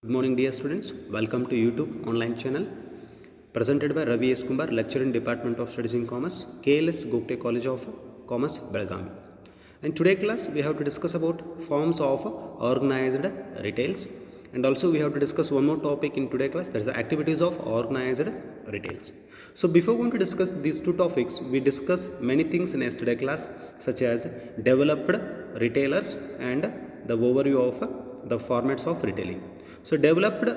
Good morning dear students, welcome to YouTube online channel presented by Ravi S. Kumar, lecturer in Department of Studies in Commerce, KLS Gupte College of Commerce, Belgaum. In today's class we have to discuss about forms of organized retails, and also we have to discuss one more topic in today's class, that is the activities of organized retails. So before going to discuss these two topics, we discuss many things in yesterday's class such as developed retailers and the overview of the formats of retailing. So developed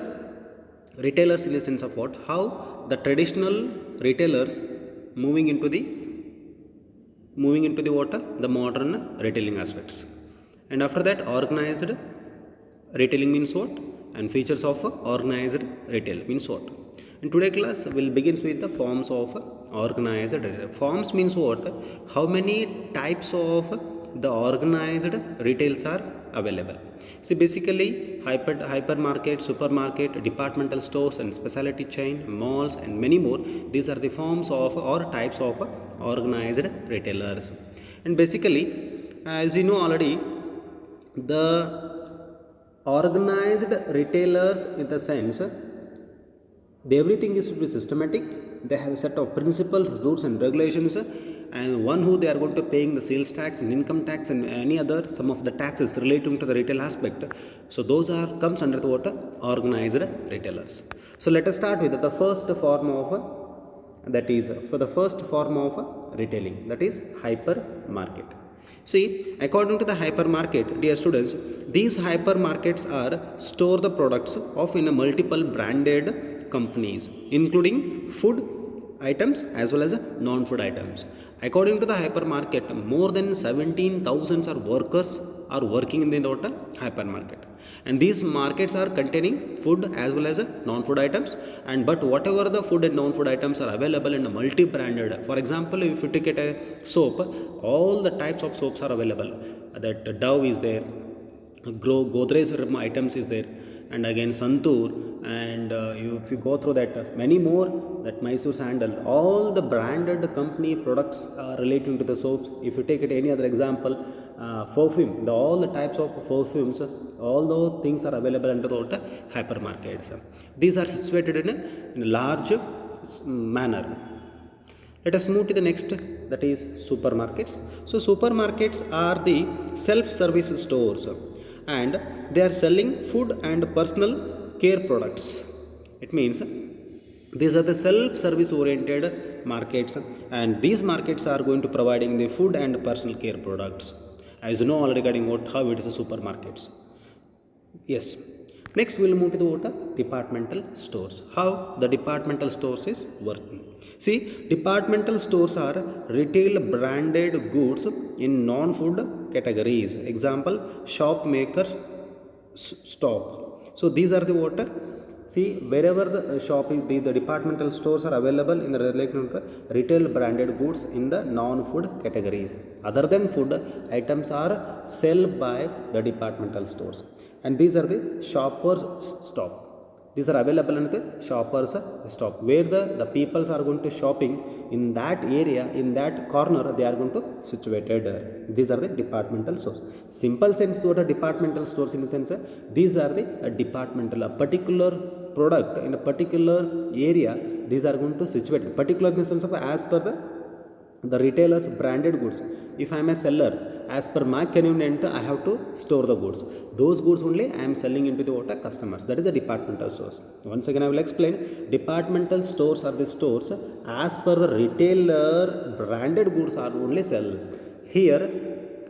retailers in the sense of what? How the traditional retailers moving into the what? The modern retailing aspects. And after that, organized retailing means what? And features of organized retail means what? In today's class, we'll begin with the forms of organized retail. Forms means what? How many types of the organized retails are available. See, basically hypermarket, supermarket, departmental stores and specialty chain, malls and many more, these are the forms of or types of organized retailers. And basically, as you know already, the organized retailers in the sense everything is to be systematic. They have a set of principles, rules and regulations, and one who they are going to paying the sales tax and income tax and any other some of the taxes relating to the retail aspect. So those are comes under the what? Organized retailers. So let us start with the first form of that is for the first form of retailing, that is hypermarket. See, according to the hypermarket, dear students, these hypermarkets are store the products of in a multiple branded companies, including food items as well as non-food items. According to the hypermarket, more than 17,000 workers are working in the hypermarket, and these markets are containing food as well as non-food items. And but whatever the food and non-food items are available in a multi-branded. For example, if you take a soap, all the types of soaps are available. That Dove is there, Godrej items is there, and again Santur, and if you go through that many more, that Mysore sandal, all the branded company products are relating to the soaps. If you take it any other example, perfume, all the types of perfumes, all those things are available under the hypermarkets. These are situated in a large manner. Let us move to the next, that is supermarkets. So supermarkets are the self-service stores, and they are selling food and personal care products. It means these are the self-service oriented markets, and these markets are going to providing the food and personal care products. As you know already regarding how it is a supermarkets. Yes. Next we will move to the what? Departmental stores. How the departmental stores is working. See, departmental stores are retail branded goods in non-food categories. Example, shop makers stop. So these are the what? See, wherever the shopping, the departmental stores are available in the related retail branded goods in the non-food categories. Other than food, items are sold by the departmental stores, and these are the shoppers stop. These are available in the shoppers stop, where the peoples are going to shopping in that area, in that corner they are going to situated. These are the departmental stores. Simple sense, what a departmental stores in the sense, these are the departmental, a particular product in a particular area, these are going to situate particular in the sense of as per the retailer's branded goods. If I am a seller, as per my convenient, I have to store the goods. Those goods only I am selling into the water customers. That is the departmental stores. Once again I will explain. Departmental stores are the stores as per the retailer branded goods are only sell. Here,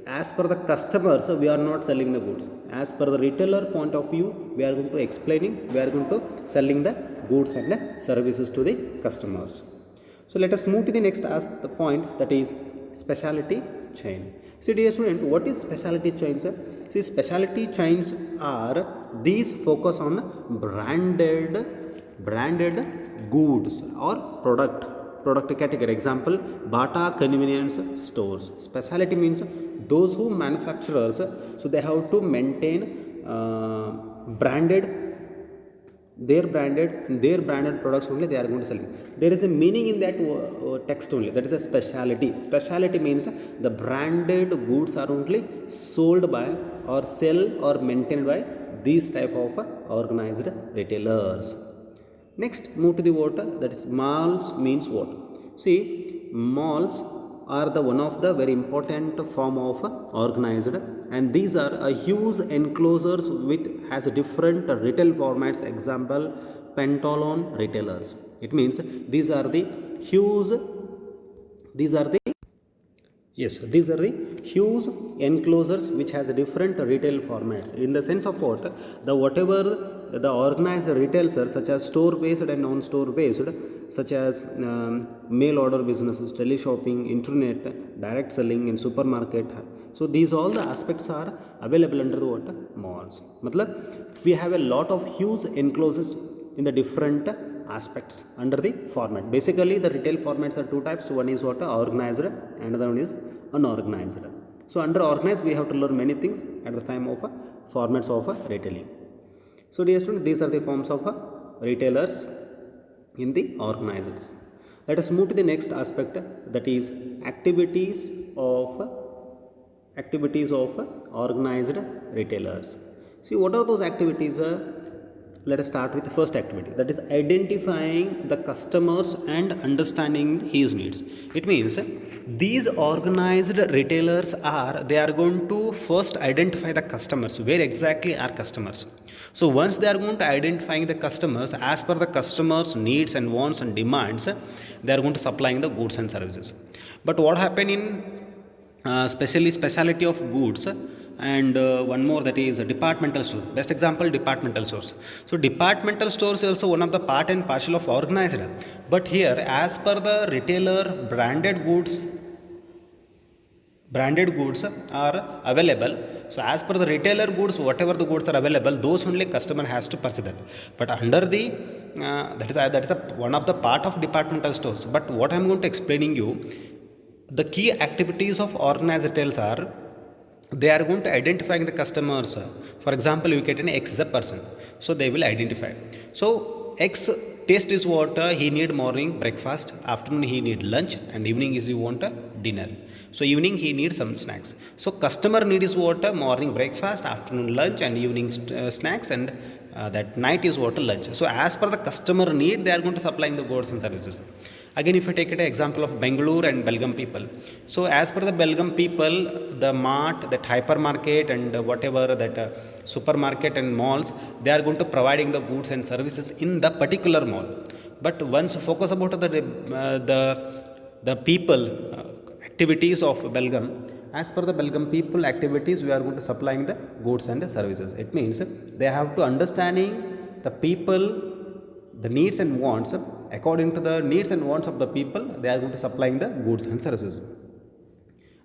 as per the customers, we are not selling the goods. As per the retailer point of view, we are going to explaining, we are going to selling the goods and services to the customers. So let us move to the next the point, that is specialty chain. See, dear student, what is specialty chains? See, specialty chains are these focus on branded goods or product category. Example, Bata convenience stores. Specialty means those who manufacturers, so they have to maintain their branded products only they are going to selling. There is a meaning in that text only, that is a specialty means the branded goods are only sold by or sell or maintained by these type of organized retailers. Next, move to the what, that is malls means what. See, malls are the one of the very important form of organized, and these are a huge enclosures with has different retail formats. Example, Pantaloon retailers. It means these are the huge, these are the, yes, these are the huge enclosures which has different retail formats. In the sense of what, the whatever the organized retails are, such as store based and non-store based, such as mail order businesses, tele shopping, internet, direct selling, and supermarket. So these all the aspects are available under the what, malls. Matlab, we have a lot of huge enclosures in the different aspects under the format. Basically, the retail formats are two types. One is what, organized, and another one is unorganized. So under organized, we have to learn many things at the time of formats of retailing. So dear students, these are the forms of retailers in the organized. Let us move to the next aspect, that is activities of organized retailers. See, what are those activities? Let us start with the first activity, that is identifying the customers and understanding his needs. It means these organized retailers they are going to first identify the customers, where exactly are customers. So once they are going to identifying the customers as per the customers needs and wants and demands, they are going to supplying the goods and services. But what happened in speciality of goods, and one more, that is departmental store. Best example, departmental stores. So departmental stores is also one of the part and parcel of organized, but here as per the retailer, branded goods are available. So as per the retailer goods, whatever the goods are available, those only customer has to purchase that. But under the that is one of the part of departmental stores. But what I am going to explaining you, the key activities of organized retailers are, they are going to identifying the customers. For example, you get an X is a person, so they will identify. So X taste is what, he need morning breakfast, afternoon he need lunch, and evening is he want a dinner. So evening he needs some snacks. So customer need is what, morning breakfast, afternoon lunch, and evening snacks, and that night is what, lunch. So as per the customer need, they are going to supplying the goods and services. Again, if you take an example of Bangalore and Belgaum people. So as per the Belgaum people, the mart, that hypermarket, and whatever that supermarket and malls, they are going to providing the goods and services in the particular mall. But once focus about the people activities of Belgaum, as per the Belgaum people activities, we are going to supplying the goods and the services. It means they have to understanding the people, the needs and wants. According to the needs and wants of the people, they are going to supplying the goods and services.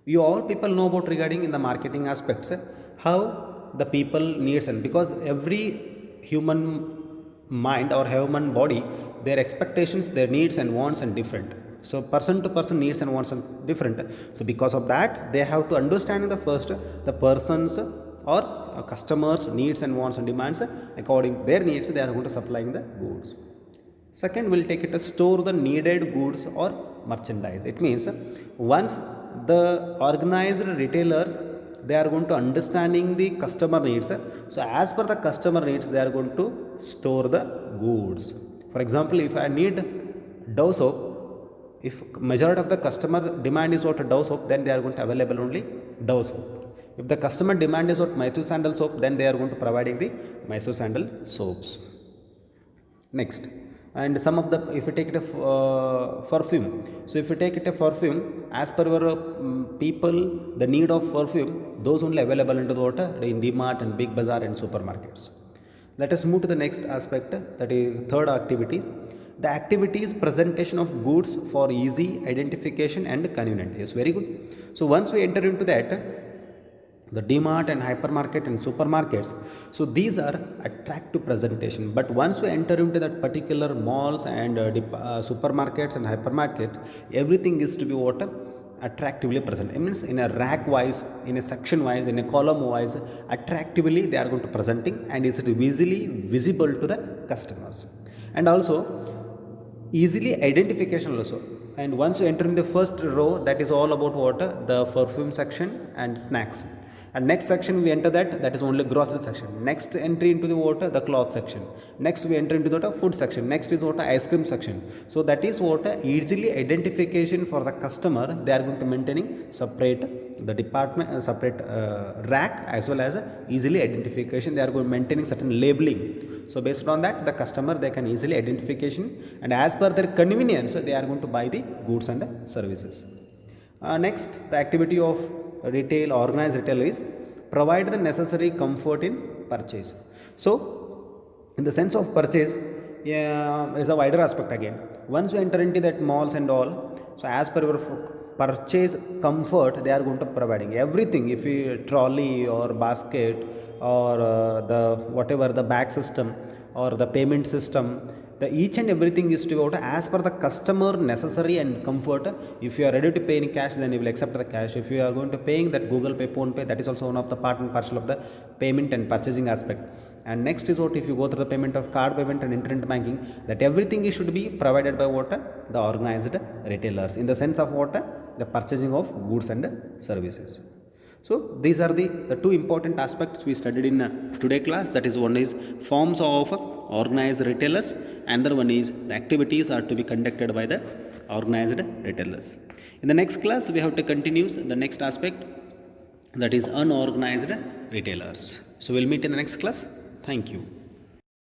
You all people know about regarding in the marketing aspects, how the people needs, and because every human mind or human body, their expectations, their needs and wants are different. So person to person needs and wants are different. So because of that, they have to understand the first, the person's or customers needs and wants and demands. According to their needs, they are going to supplying the goods. Second, we'll take it to store the needed goods or merchandise. It means once the organized retailers, they are going to understanding the customer needs. So as per the customer needs, they are going to store the goods. For example, if I need Dove soap, if majority of the customer demand is what, Dove soap, then they are going to available only Dove soap. If the customer demand is what, Mysore sandal soap, then they are going to providing the Mysore sandal soaps. Next. And some of the, if you take it a perfume, so if you take it a perfume, as per our people, the need of perfume, those only available into the water in DMart and Big Bazaar and supermarkets. Let us move to the next aspect, that is third activities. The activities presentation of goods for easy identification and convenient. Yes, very good. So once we enter into that, the DMart and hypermarket and supermarkets, so these are attractive presentation. But once we enter into that particular malls and supermarkets and hypermarket, everything is to be what, attractively present. It means in a rack wise, in a section wise, in a column wise, attractively they are going to presenting, and is it easily visible to the customers, and also easily identification also. And once you enter in the first row, that is all about what, the perfume section and snacks. And next section we enter that is only grocery section. Next entry into the water, the cloth section. Next we enter into the food section. Next is what ice cream section. So that is what easily identification for the customer. They are going to maintaining separate the department, separate rack as well as easily identification. They are going to maintaining certain labeling. So based on that, the customer they can easily identification, and as per their convenience, they are going to buy the goods and services. Next, the activity of retail, organized retail is provide the necessary comfort in purchase. So, in the sense of purchase, is a wider aspect again. Once you enter into that malls and all, so as per your purchase comfort, they are going to providing everything. If you trolley or basket or the whatever the bag system or the payment system, the each and everything is to be as per the customer necessary and comfort. If you are ready to pay in cash, then you will accept the cash. If you are going to paying that Google Pay, Phone Pay, that is also one of the part and parcel of the payment and purchasing aspect. And next is what, if you go through the payment of card payment and internet banking, that everything should be provided by what, the organized retailers, in the sense of what, the purchasing of goods and services. So these are the two important aspects we studied in today class. That is, one is forms of organized retailers, another one is the activities are to be conducted by the organized retailers. In the next class we have to continue the next aspect, that is unorganized retailers. So we'll meet in the next class. Thank you.